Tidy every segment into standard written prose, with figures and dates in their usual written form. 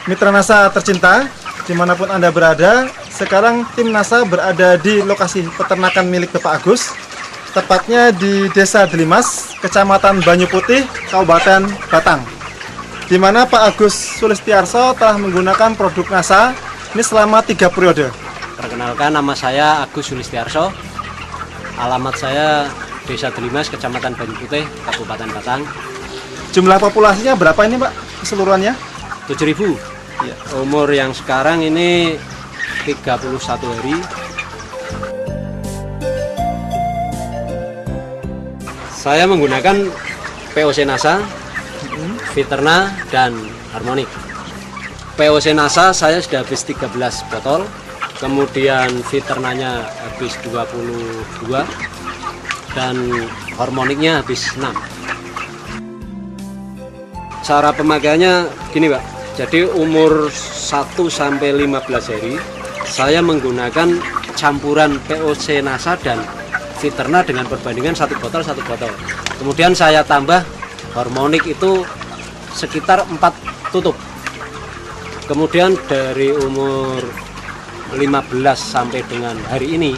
Mitra NASA tercinta, dimanapun Anda berada, sekarang tim NASA berada di lokasi peternakan milik Bapak Agus, tepatnya di Desa Delimas, Kecamatan Banyu Putih, Kabupaten Batang, di mana Pak Agus Sulistiarso telah menggunakan produk NASA ini selama 3 periode. Perkenalkan, nama saya Agus Sulistiarso, alamat saya Desa Delimas, Kecamatan Banyu Putih, Kabupaten Batang. Jumlah populasinya berapa ini Pak keseluruhannya? 7.000. Ya. Umur yang sekarang ini 31 hari. Saya menggunakan POC NASA, Viterna, dan Harmonic. POC NASA saya sudah habis 13 botol, kemudian Viternanya habis 22, dan Harmonicnya habis 6. Cara pemakaiannya gini Pak, jadi umur 1 sampai 15 hari saya menggunakan campuran POC NASA dan Viterna dengan perbandingan 1 botol. Kemudian saya tambah Harmonic itu sekitar 4 tutup. Kemudian dari umur 15 sampai dengan hari ini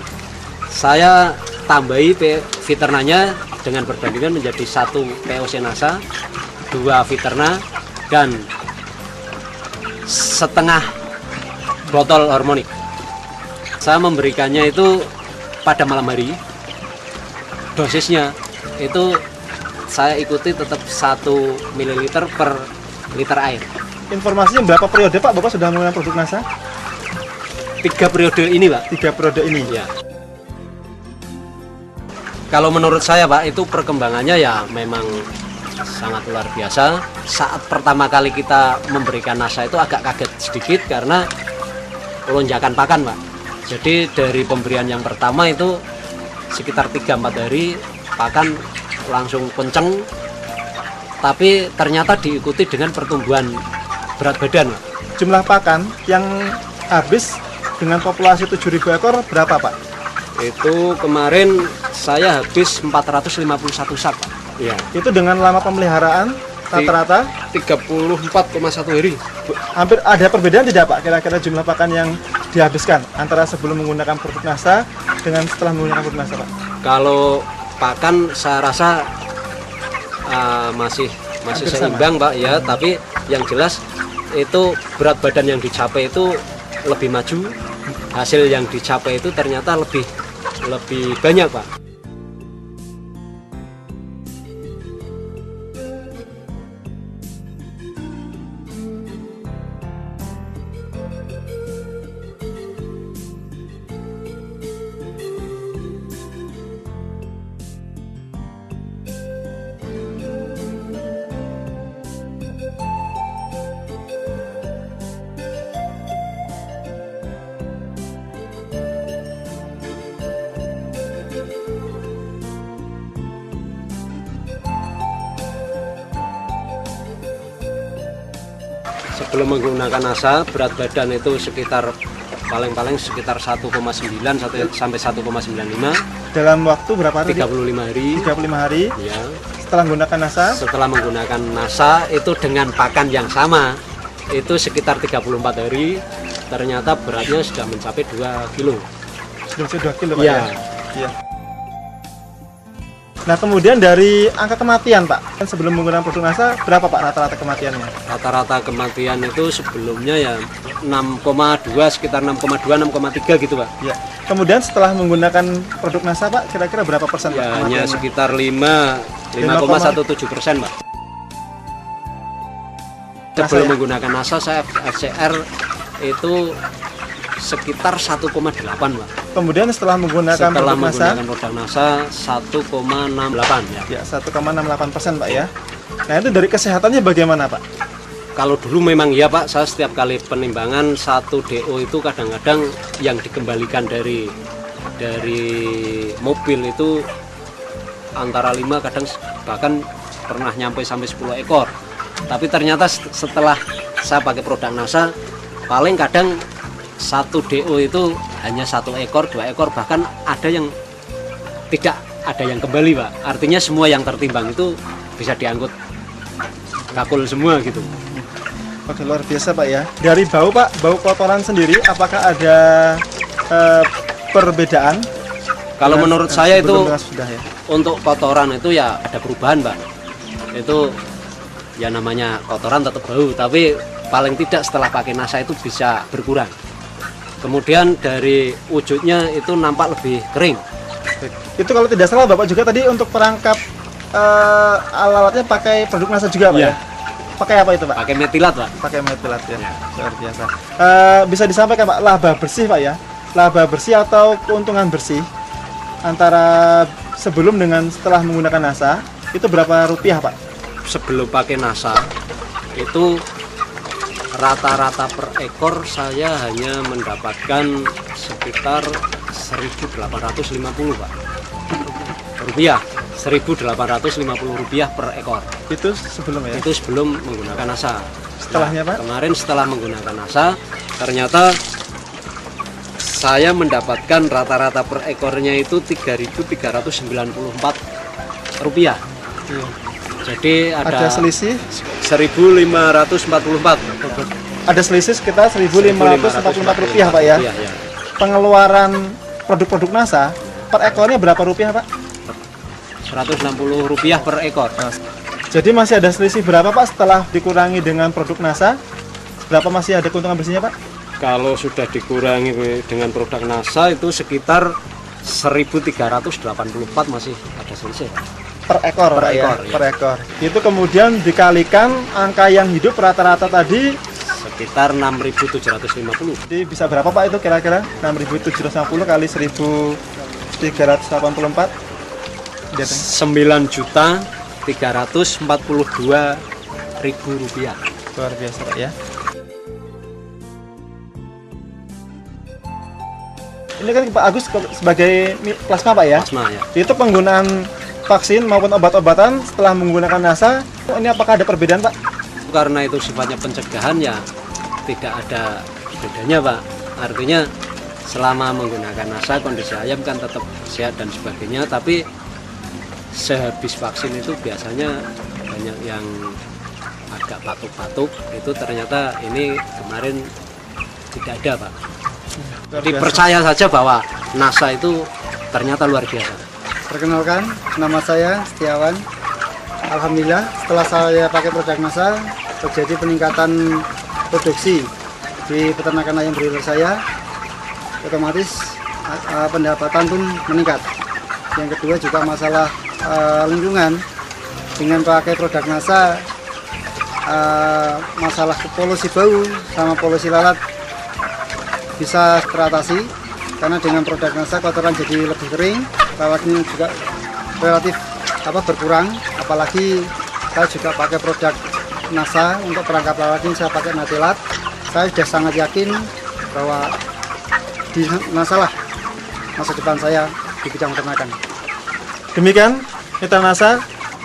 saya tambahi Viternanya dengan perbandingan menjadi 1 POC NASA, 2 Viterna, dan setengah botol Harmonic. Saya memberikannya itu pada malam hari. Dosisnya itu saya ikuti tetap 1 ml per liter air. Informasinya berapa periode Pak Bapak sudah menggunakan produk NASA? 3 periode ini Pak. 3 periode ini Ya. Kalau menurut saya Pak, itu perkembangannya ya memang sangat luar biasa. Saat pertama kali kita memberikan NASA itu agak kaget sedikit karena lonjakan pakan Pak. Jadi dari pemberian yang pertama itu sekitar 3-4 hari pakan langsung kenceng, tapi ternyata diikuti dengan pertumbuhan berat badan Pak. Jumlah pakan yang habis dengan populasi 7.000 ekor berapa Pak? Itu kemarin saya habis 451 sak Pak. Ya. Itu dengan lama pemeliharaan rata-rata 34,1 hari. Hampir ada perbedaan tidak Pak kira-kira jumlah pakan yang dihabiskan antara sebelum menggunakan produk NASA dengan setelah menggunakan produk NASA Pak? Kalau pakan saya rasa masih seimbang Pak ya, tapi yang jelas itu berat badan yang dicapai itu lebih maju, hasil yang dicapai itu ternyata lebih banyak Pak. Sebelum menggunakan NASA, berat badan itu sekitar paling sekitar 1,9 sampai 1,95. Dalam waktu berapa hari? 35 hari. 35 hari. Ya. Setelah menggunakan NASA? Setelah menggunakan NASA itu dengan pakan yang sama, itu sekitar 34 hari, ternyata beratnya sudah mencapai 2 kilo. Sudah 2 kilo Pak Ya. Ya. Nah kemudian dari angka kematian Pak, sebelum menggunakan produk NASA berapa Pak rata-rata kematiannya? Rata-rata kematian itu sebelumnya ya 6,2, sekitar 6,2, 6,3 gitu Pak. Ya. Kemudian setelah menggunakan produk NASA Pak, kira-kira berapa persen Pak Ya, hanya kematiannya? sekitar 5,17% Pak. Sebelum menggunakan NASA saya FCR itu sekitar 1,8 Pak. Kemudian setelah menggunakan Setelah produk NASA, menggunakan produk NASA 1,68 ya. ya 1,68% Pak ya. Nah itu dari kesehatannya bagaimana Pak? Kalau dulu memang ya Pak, saya setiap kali penimbangan 1 DO itu kadang-kadang yang dikembalikan dari mobil itu antara 5, kadang bahkan pernah nyampe sampai 10 ekor. Tapi ternyata setelah saya pakai produk NASA, paling kadang 1 DO itu hanya 1 ekor, 2 ekor, bahkan ada yang tidak ada yang kembali Pak. Artinya semua yang tertimbang itu bisa diangkut kakul semua gitu. Oke, luar biasa Pak ya. Dari bau Pak, bau kotoran sendiri, apakah ada perbedaan? Kalau menurut saya itu sebelum dengan sudah ya? untuk kotoran itu ya ada perubahan, Pak. Itu ya namanya kotoran tetap bau, tapi paling tidak setelah pakai NASA itu bisa berkurang. Kemudian dari wujudnya itu nampak lebih kering. Itu kalau tidak salah Bapak juga tadi untuk perangkap alat-alatnya pakai produk NASA juga Pak Iya. ya? Pakai apa itu Pak? Pakai metilat, Pak. Pakai metilat ya, Ya. luar biasa. Bisa disampaikan Pak, laba bersih Pak ya? Laba bersih atau keuntungan bersih antara sebelum dengan setelah menggunakan NASA itu berapa rupiah Pak? Sebelum pakai NASA itu rata-rata per ekor saya hanya mendapatkan sekitar 1.850 Pak. Rupiah. 1.850 rupiah per ekor. Itu sebelum ya? Itu sebelum menggunakan NASA. Setelahnya Pak? Kemarin setelah menggunakan NASA, ternyata saya mendapatkan rata-rata per ekornya itu 3.394 rupiah. Iya. Jadi Ada ada selisih? 1.544. Ada selisih sekitar 1.544 rupiah Pak ya? Iya, iya. Pengeluaran produk-produk NASA per ekornya berapa rupiah Pak? 160 rupiah per ekor. Jadi masih ada selisih berapa Pak setelah dikurangi dengan produk NASA? Berapa masih ada keuntungan bersihnya Pak? Kalau sudah dikurangi dengan produk NASA itu sekitar 1.384 masih ada selisih. Per ekor Per Pak ya? ekor, ya. Per ekor. Itu kemudian dikalikan angka yang hidup rata-rata tadi, Sekitar 6.750. jadi bisa berapa Pak itu kira-kira? 6.750 kali 1.384? 9.342.000 rupiah. Luar biasa Pak ya. Ini kan Pak Agus sebagai plasma Pak ya? Plasma ya. Itu penggunaan vaksin maupun obat-obatan setelah menggunakan NASA, ini apakah ada perbedaan Pak? Karena itu sifatnya pencegahan ya tidak ada bedanya Pak. Artinya selama menggunakan NASA kondisi ayam kan tetap sehat dan sebagainya, tapi sehabis vaksin itu biasanya banyak yang agak batuk-batuk, itu ternyata ini kemarin tidak ada Pak. Luar Jadi biasa. percaya saja bahwa NASA itu ternyata luar biasa. Perkenalkan, nama saya Setiawan. Alhamdulillah, setelah saya pakai produk NASA, terjadi peningkatan produksi di peternakan ayam broiler saya. Otomatis pendapatan pun meningkat. Yang kedua juga masalah lingkungan. Dengan pakai produk NASA, masalah polusi bau sama polusi lalat bisa teratasi, karena dengan produk NASA kotoran jadi lebih kering, lalatnya juga relatif berkurang. Apalagi saya juga pakai produk NASA untuk perangkap lalat ini, saya pakai metilat. Saya sudah sangat yakin bahwa di NASA lah masa depan saya di bidang peternakan. Demikian mitra NASA,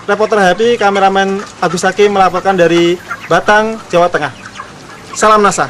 reporter Happy, kameramen Agus Hakim melaporkan dari Batang, Jawa Tengah. Salam NASA.